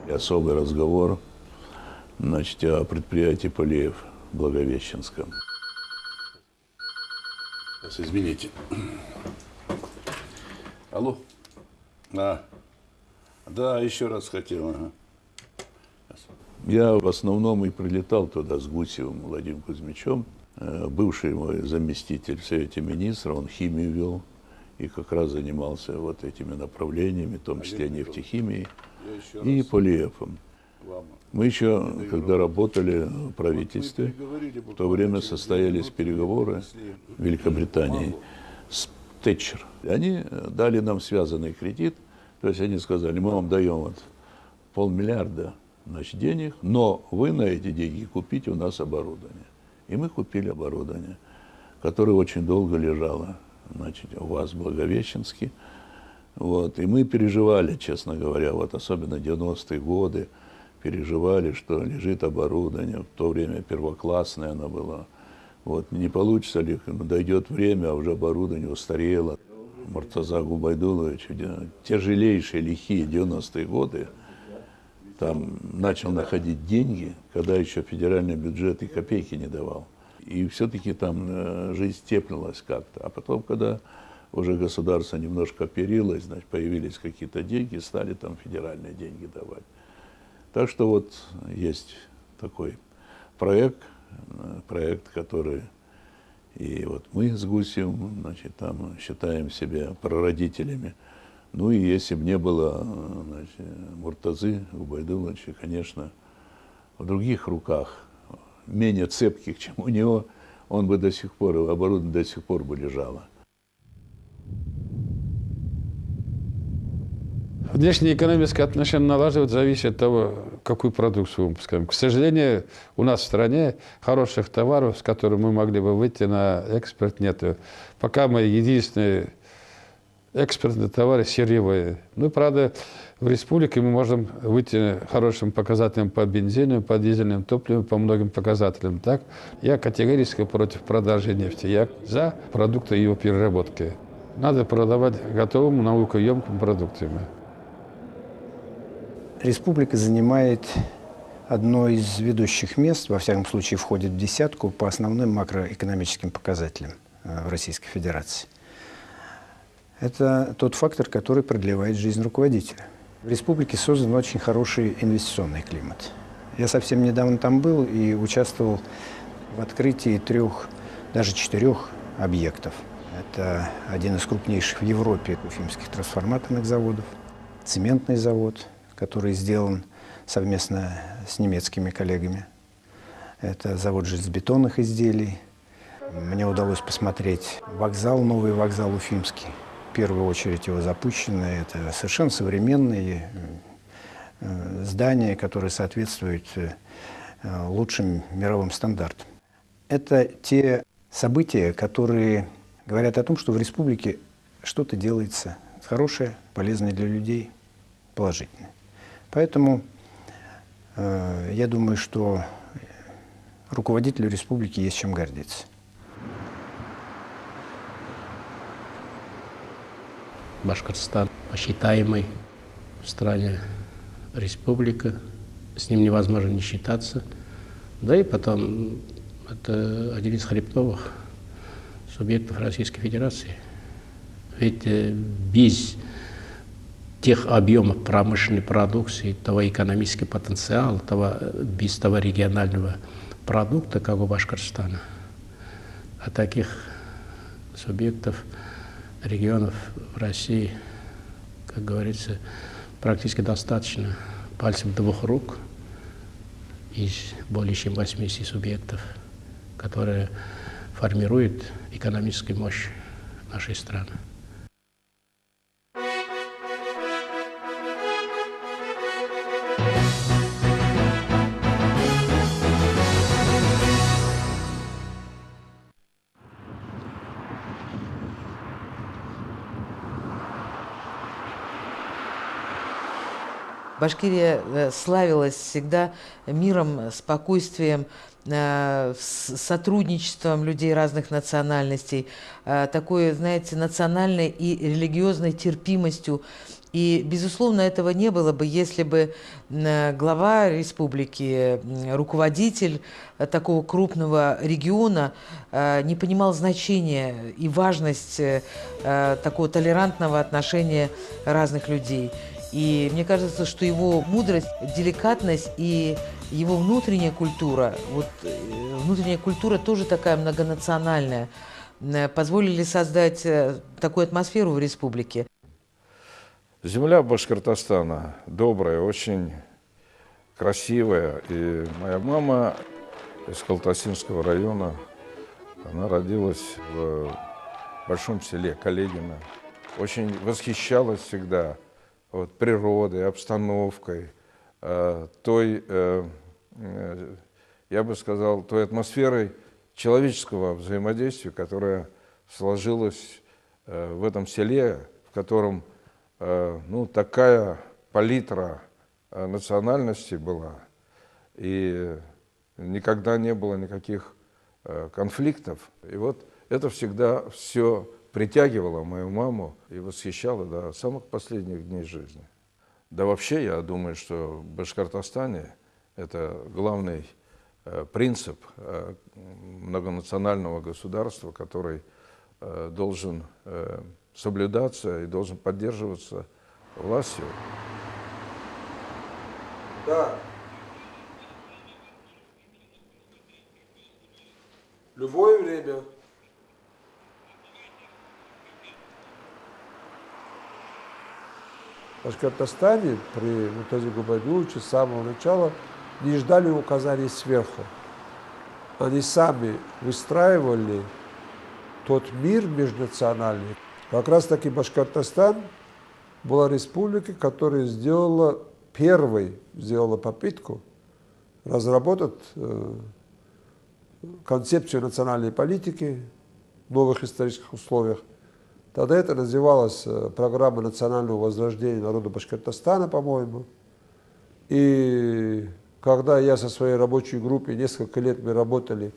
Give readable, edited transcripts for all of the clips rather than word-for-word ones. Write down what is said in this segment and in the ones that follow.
И особый разговор, значит, о предприятии Полеев в Благовещенском. Сейчас, извините. Алло. Да, еще раз хотел. Ага. Я в основном и прилетал туда с Гусевым Владимиром Кузьмичем. Бывший мой заместитель в Совете Министров, он химию вел и как раз занимался вот этими направлениями, в том числе нефтехимией и Полиэфом. Мы еще, когда работали в правительстве, в то время состоялись переговоры в Великобритании с Тэтчер. Они дали нам связанный кредит, то есть они сказали, мы вам даем вот 500 миллиарда, значит, денег, но вы на эти деньги купите у нас оборудование. И мы купили оборудование, которое очень долго лежало, значит, у вас в Благовещенске. Вот. И мы переживали, честно говоря, вот особенно 90-е годы, переживали, что лежит оборудование, в то время первоклассное оно было. Вот. Не получится ли, дойдет время, а уже оборудование устарело. Муртаза Губайдулович, тяжелейшие, лихие 90-е годы, там начал находить деньги, когда еще федеральный бюджет и копейки не давал. И все-таки там жизнь теплилась как-то. А потом, когда уже государство немножко оперилось, значит, появились какие-то деньги, стали там федеральные деньги давать. Так что вот есть такой проект, который и вот мы с Гусевым, значит, там считаем себя прародителями. Ну и если бы не было, значит, Муртазы Губайдуловича, конечно, в других руках, менее цепких, чем у него, он бы до сих пор, оборудование до сих пор бы лежало. Внешнеэкономические отношения налаживать зависит от того, какую продукцию мы выпускаем. К сожалению, у нас в стране хороших товаров, с которыми мы могли бы выйти на экспорт, нет. Пока мы единственные экспортные товары сырьевые. Ну, правда, в республике мы можем выйти хорошим показателем по бензину, по дизельным топливам, по многим показателям. Так? Я категорически против продажи нефти. Я за продукты его переработки. Надо продавать готовым, наукоемким продуктами. Республика занимает одно из ведущих мест, во всяком случае входит в десятку по основным макроэкономическим показателям в Российской Федерации. Это тот фактор, который продлевает жизнь руководителя. В республике создан очень хороший инвестиционный климат. Я совсем недавно там был и участвовал в открытии 3, даже 4 объектов. Это один из крупнейших в Европе уфимских трансформаторных заводов, цементный завод, который сделан совместно с немецкими коллегами. Это завод железобетонных изделий. Мне удалось посмотреть вокзал, новый вокзал уфимский. В первую очередь его запущено. Это совершенно современные здания, которые соответствуют лучшим мировым стандартам. Это те события, которые говорят о том, что в республике что-то делается хорошее, полезное для людей, положительное. Поэтому я думаю, что руководителю республики есть чем гордиться. Башкортостан посчитаемый в стране республика, с ним невозможно не считаться. Да и потом, это один из хребтовых субъектов Российской Федерации. Ведь без тех объемов промышленной продукции, того экономического потенциала, без того регионального продукта, как у Башкортостана, а таких субъектов, регионов в России, как говорится, практически достаточно пальцев 2 рук из более чем 80 субъектов, которые формируют экономическую мощь нашей страны. Башкирия славилась всегда миром, спокойствием, сотрудничеством людей разных национальностей, такой, знаете, национальной и религиозной терпимостью И, безусловно, этого не было бы, если бы глава республики, руководитель такого крупного региона не понимал значения и важность такого толерантного отношения разных людей. И мне кажется, что его мудрость, деликатность и его внутренняя культура тоже такая многонациональная, позволили создать такую атмосферу в республике. Земля Башкортостана добрая, очень красивая. И моя мама из Калтасинского района, она родилась в большом селе Каледино. Очень восхищалась всегда природой, обстановкой, той, я бы сказал, той атмосферой человеческого взаимодействия, которая сложилась в этом селе, в котором такая палитра национальностей была, и никогда не было никаких конфликтов. И вот это всегда все притягивало мою маму и восхищало до самых последних дней жизни. Да вообще, я думаю, что в Башкортостане это главный принцип многонационального государства, который должен соблюдаться и должен поддерживаться властью. Да. Любое время. В Башкортостане при Муртазе Губайдуловиче с самого начала не ждали указаний сверху. Они сами выстраивали тот мир межнациональный. Как раз таки Башкортостан была республика, которая сделала попытку разработать концепцию национальной политики в новых исторических условиях. Тогда это называлось программа национального возрождения народа Башкортостана, по-моему. И когда я со своей рабочей группой, несколько лет мы работали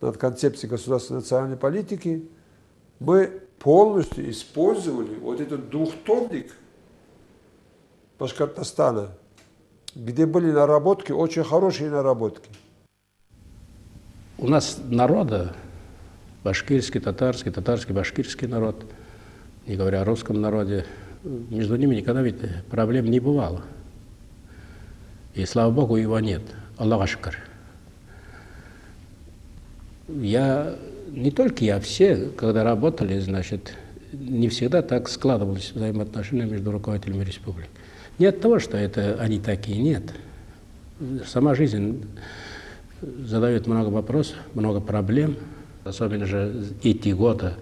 над концепцией государственной национальной политики, мы полностью использовали вот этот двухтомник Башкортостана, где были наработки, очень хорошие наработки. У нас народа, башкирский, татарский, башкирский народ, не говоря о русском народе, между ними никогда ведь проблем не бывало. И слава Богу, его нет. Аллах ашкар. Не только я, все, когда работали, значит, не всегда так складывались взаимоотношения между руководителями республик. Не от того, что это они такие, нет. Сама жизнь задает много вопросов, много проблем. Особенно же эти годы,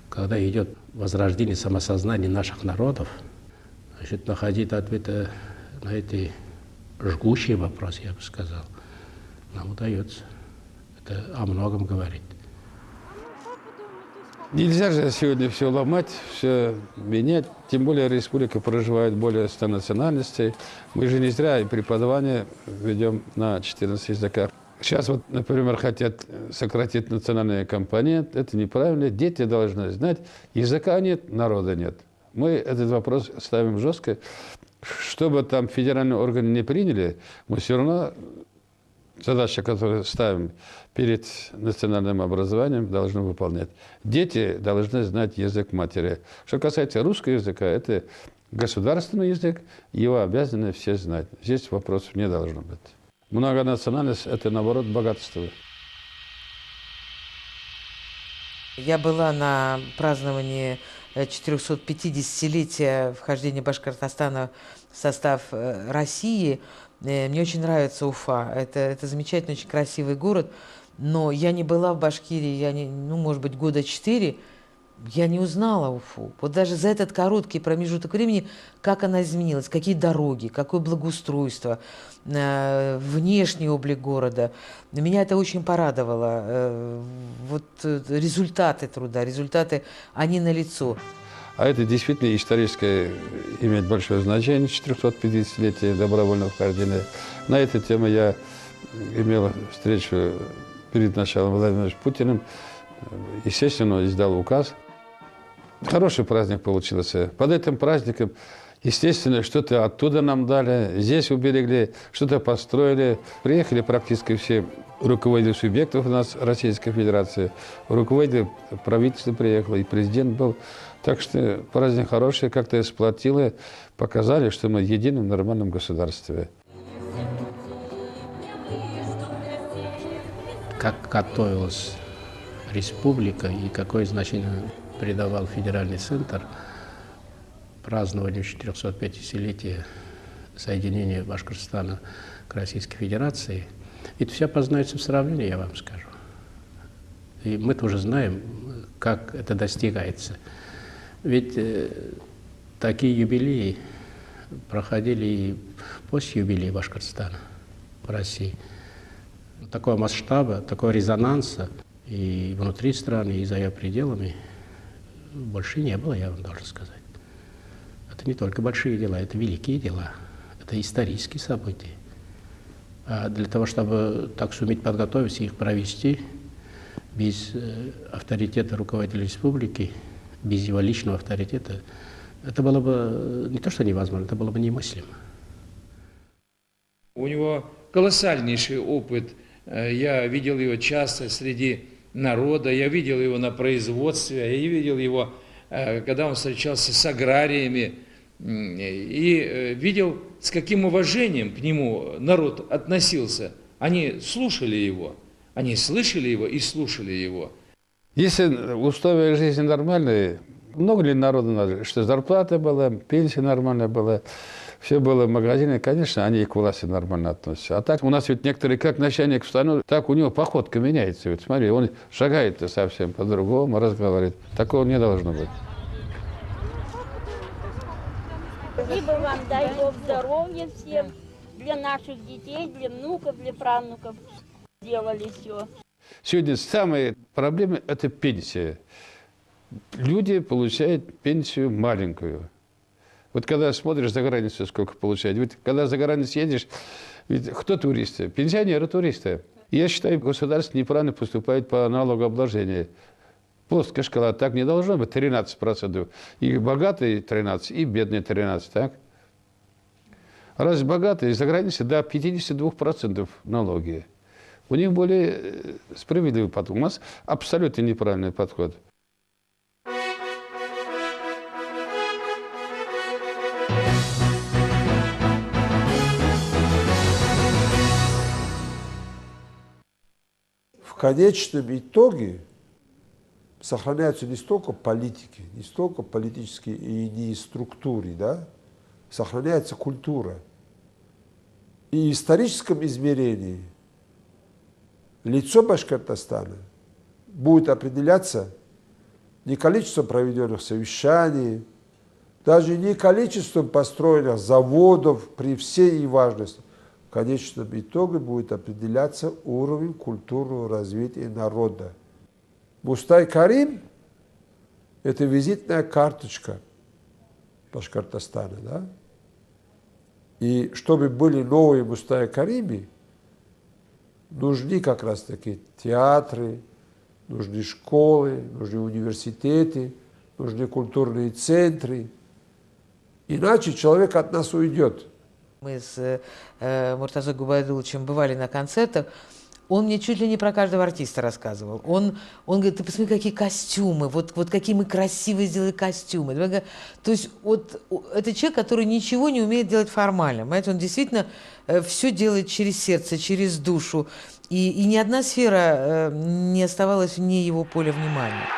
когда идет возрождение самосознания наших народов, значит, находить ответы на эти жгучие вопросы, я бы сказал, нам удается. Это о многом говорит. Нельзя же сегодня все ломать, все менять. Тем более республика проживает более 100 национальностей. Мы же не зря и преподавание ведем на 14 языках. Сейчас вот, например, хотят сократить национальный компонент. Это неправильно. Дети должны знать, языка нет, народа нет. Мы этот вопрос ставим жестко. Что бы там федеральные органы не приняли, мы все равно задача, которую ставим перед национальным образованием, должны выполнять. Дети должны знать язык матери. Что касается русского языка, это государственный язык, его обязаны все знать. Здесь вопросов не должно быть. Многонациональность – это, наоборот, богатство. Я была на праздновании 450-летия вхождения Башкортостана в состав России. Мне очень нравится Уфа. Это замечательный, очень красивый город. Но я не была в Башкирии, может быть, года 4. Я не узнала Уфу. Вот даже за этот короткий промежуток времени, как она изменилась, какие дороги, какое благоустройство, внешний облик города. Меня это очень порадовало. Вот результаты труда, они налицо. А это действительно историческое имеет большое значение, 450-летие добровольного вхождения. На эту тему я имел встречу перед началом Владимиром Путиным. Естественно, издал указ. Хороший праздник получился. Под этим праздником Естественно, что-то оттуда нам дали, здесь уберегли, что-то построили. Приехали практически все руководители субъектов у нас Российской Федерации, руководитель правительства приехал, и президент был. Так что праздник хороший, как-то сплотило, показали, что мы в едином нормальном государстве. Как готовилась республика и какое значение придавал федеральный центр празднованию 450-летия соединения Башкортостана к Российской Федерации, это все познается в сравнении, я вам скажу. И мы тоже знаем, как это достигается. Ведь такие юбилеи проходили и после юбилея Башкортостана в России. Такого масштаба, такого резонанса и внутри страны, и за ее пределами больше не было, я вам должен сказать. Это не только большие дела, это великие дела, это исторические события. А для того, чтобы так суметь подготовиться и их провести, без авторитета руководителя республики, без его личного авторитета, это было бы не то что невозможно, это было бы немыслимо. У него колоссальнейший опыт. Я видел его часто среди народа, я видел его на производстве, я видел его, когда он встречался с аграриями, и видел, с каким уважением к нему народ относился. Они слушали его, они слышали его и слушали его. Если условия жизни нормальные, много ли народу надо, что зарплата была, пенсия нормальная была, все было в магазине, конечно, они и к власти нормально относятся. А так у нас ведь некоторые, как начальник встанут, так у него походка меняется. Ведь смотри, он шагает-то совсем по-другому, разговаривает. Такого не должно быть. Либо вам дай Бог здоровья всем, для наших детей, для внуков, для правнуков. Делали все. Сегодня самая проблема – это пенсия. Люди получают пенсию маленькую. Вот когда смотришь за границу, сколько получают. Ведь когда за границу едешь, ведь кто туристы? Пенсионеры туристы. Я считаю, государство неправильно поступает по налогообложению. Плоская шкала, так не должно быть, 13%. И богатые 13%, и бедные 13%, так? Раз богатые, за границей до 52% налоги. У них более справедливый подход. У нас абсолютно неправильный подход. В конечном итоге сохраняются не столько политики, не столько политические и не структуры, да? Сохраняется культура. И в историческом измерении лицо Башкортостана будет определяться не количеством проведенных совещаний, даже не количеством построенных заводов при всей их важности. В конечном итоге будет определяться уровень культурного развития народа. Мустай Карим – это визитная карточка Башкортостана, да? И чтобы были новые Мустай Каримы, нужны как раз таки театры, нужны школы, нужны университеты, нужны культурные центры. Иначе человек от нас уйдет. Мы с Муртазой Губайдуловичем бывали на концертах. Он мне чуть ли не про каждого артиста рассказывал. Он говорит, ты посмотри, какие костюмы, вот какие мы красивые сделали костюмы. То есть вот это человек, который ничего не умеет делать формально. Понимаете, он действительно все делает через сердце, через душу. И ни одна сфера не оставалась вне его поля внимания.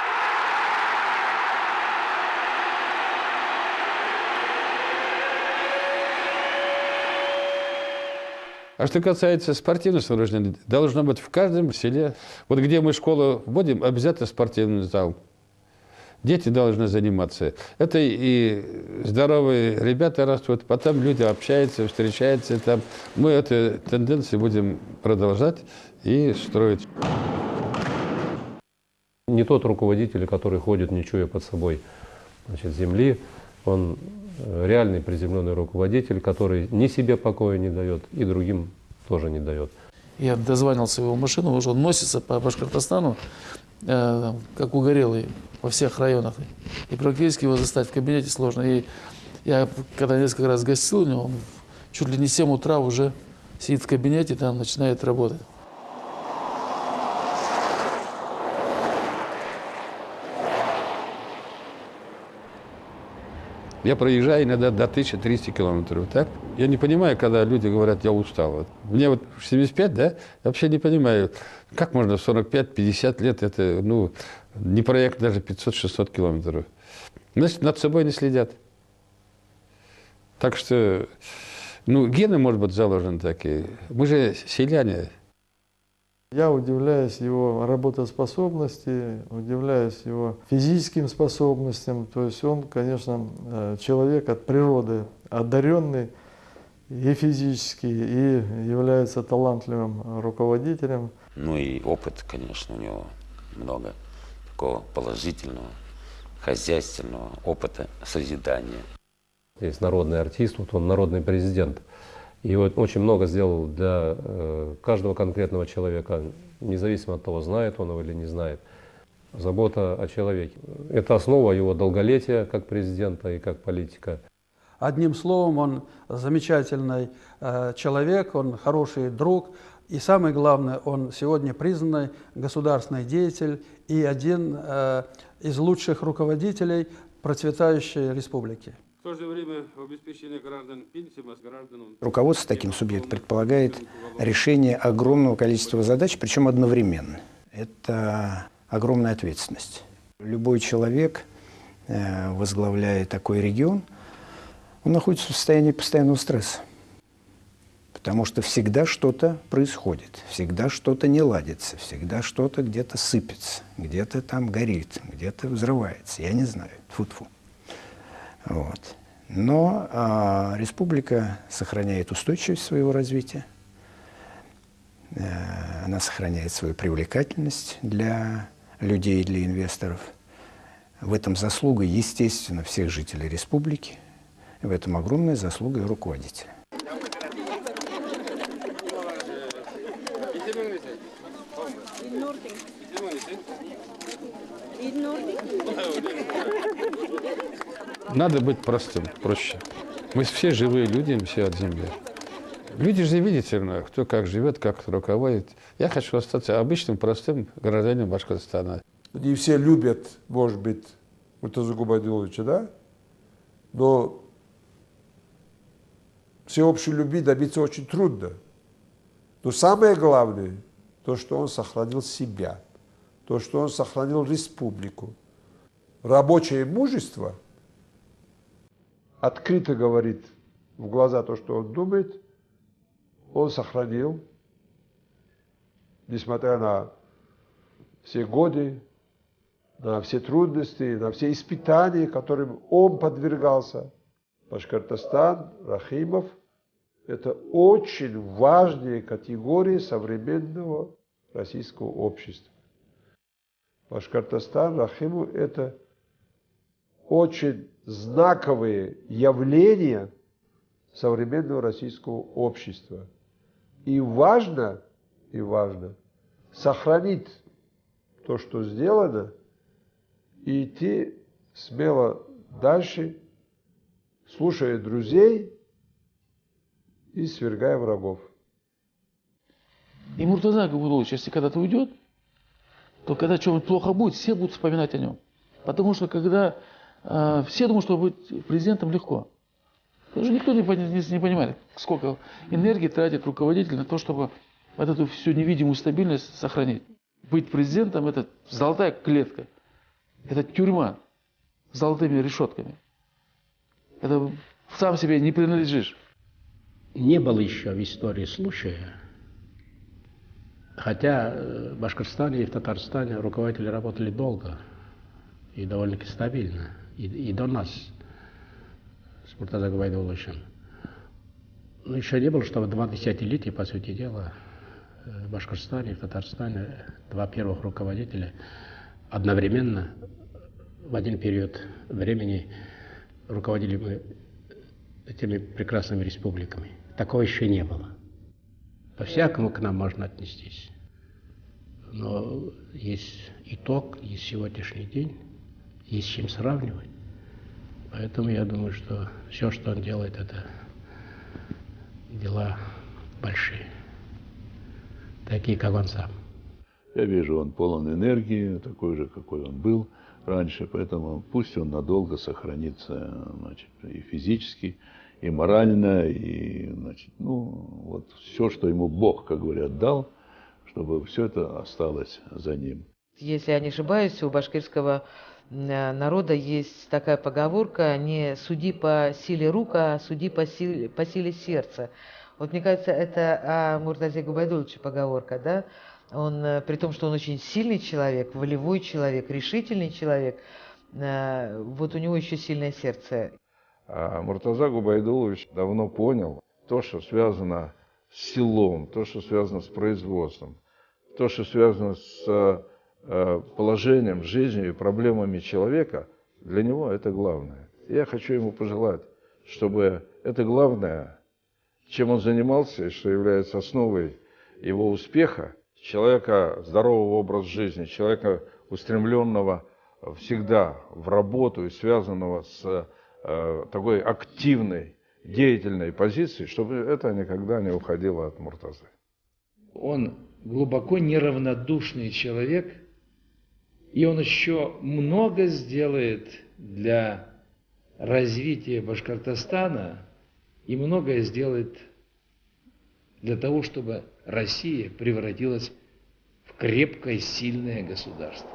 А что касается спортивного сооружения, должно быть в каждом селе. Вот где мы школу вводим, обязательно спортивный зал. Дети должны заниматься. Это и здоровые ребята растут, потом люди общаются, встречаются. Там. Мы эту тенденцию будем продолжать и строить. Не тот руководитель, который ходит, не чуя под собой, значит, земли, он реальный приземленный руководитель, который ни себе покоя не дает, и другим тоже не дает. Я дозвонился в его машину, уже он носится по Башкортостану, как угорелый во всех районах. И практически его застать в кабинете сложно. И Я когда несколько раз гостил у него, он чуть ли не 7 утра уже сидит в кабинете, там начинает работать. Я проезжаю иногда до 1300 километров, так? Я не понимаю, когда люди говорят, я устал. Вот. Мне вот 75, да? Я вообще не понимаю, как можно в 45-50 лет, это, ну, не проехать даже 500-600 километров. Значит, над собой не следят. Так что, ну, гены, может быть, заложены такие. Мы же селяне. Я удивляюсь его работоспособности, удивляюсь его физическим способностям. То есть он, конечно, человек от природы одаренный и физически, и является талантливым руководителем. Ну и опыт, конечно, у него много такого положительного, хозяйственного опыта созидания. Есть народный артист, вот он народный президент. И вот очень много сделал для каждого конкретного человека, независимо от того, знает он его или не знает. Забота о человеке. Это основа его долголетия как президента и как политика. Одним словом, он замечательный человек, он хороший друг. И самое главное, он сегодня признанный государственный деятель и один из лучших руководителей процветающей республики. В то же время обеспечение граждан пенсиями, гражданам... Руководство таким субъектом предполагает решение огромного количества задач, причем одновременно. Это огромная ответственность. Любой человек, возглавляя такой регион, он находится в состоянии постоянного стресса. Потому что всегда что-то происходит, всегда что-то не ладится, всегда что-то где-то сыпется, где-то там горит, где-то взрывается. Я не знаю. Тьфу-тьфу. Вот. Но республика сохраняет устойчивость своего развития, она сохраняет свою привлекательность для людей, для инвесторов. В этом заслуга, естественно, всех жителей республики, в этом огромная заслуга и руководителя. Надо быть простым, проще. Мы все живые люди, мы все от земли. Люди же видят все равно, кто как живет, как руководит. Я хочу остаться обычным, простым гражданином Башкортостана. Не все любят, может быть, Муртазу Губайдуловича, да? Но всеобщей любви добиться очень трудно. Но самое главное, то, что он сохранил себя, то, что он сохранил республику. Рабочее мужество открыто говорит в глаза то, что он думает, он сохранил, несмотря на все годы, на все трудности, на все испытания, которым он подвергался. Башкортостан, Рахимов – это очень важные категории современного российского общества. Башкортостан, Рахимов – это очень знаковые явления современного российского общества. И важно сохранить то, что сделано, и идти смело дальше, слушая друзей и свергая врагов. И Муртаза Габудулович, если когда-то уйдет, то когда что-нибудь плохо будет, все будут вспоминать о нем. Потому что когда все думают, что быть президентом легко. Потому что никто не понимает, сколько энергии тратит руководитель на то, чтобы вот эту всю невидимую стабильность сохранить. Быть президентом – это золотая клетка, это тюрьма с золотыми решетками. Это сам себе не принадлежишь. Не было еще в истории случая, хотя в Башкортостане и в Татарстане руководители работали долго и довольно-таки стабильно, и до нас с Муртазой Губайдуловичем. Но еще не было, чтобы 2 десятилетия, по сути дела, в Башкортостане и в Татарстане 2 первых руководителя одновременно в один период времени руководили мы этими прекрасными республиками. Такого еще не было. По-всякому к нам можно отнестись. Но есть итог, есть сегодняшний день, есть с чем сравнивать. Поэтому я думаю, что все, что он делает, это дела большие, такие, как он сам. Я вижу, он полон энергии, такой же, какой он был раньше, поэтому пусть он надолго сохранится, значит, и физически, и морально, и, значит, ну, вот все, что ему Бог, как говорят, дал, чтобы все это осталось за ним. Если я не ошибаюсь, у башкирского народа есть такая поговорка: не суди по силе рук, а суди по силе сердца. Вот мне кажется, это о Муртазе Губайдуловиче поговорка, да? Он, при том, что он очень сильный человек, волевой человек, решительный человек, вот у него еще сильное сердце. А Муртаза Губайдулович давно понял, то, что связано с селом, то, что связано с производством, то, что связано с положением, жизнью и проблемами человека, для него это главное. Я хочу ему пожелать, чтобы это главное, чем он занимался и что является основой его успеха, человека здорового образа жизни, человека устремленного всегда в работу и связанного с такой активной, деятельной позиции, чтобы это никогда не уходило от Муртазы. Он глубоко неравнодушный человек, и он еще много сделает для развития Башкортостана и многое сделает для того, чтобы Россия превратилась в крепкое, сильное государство.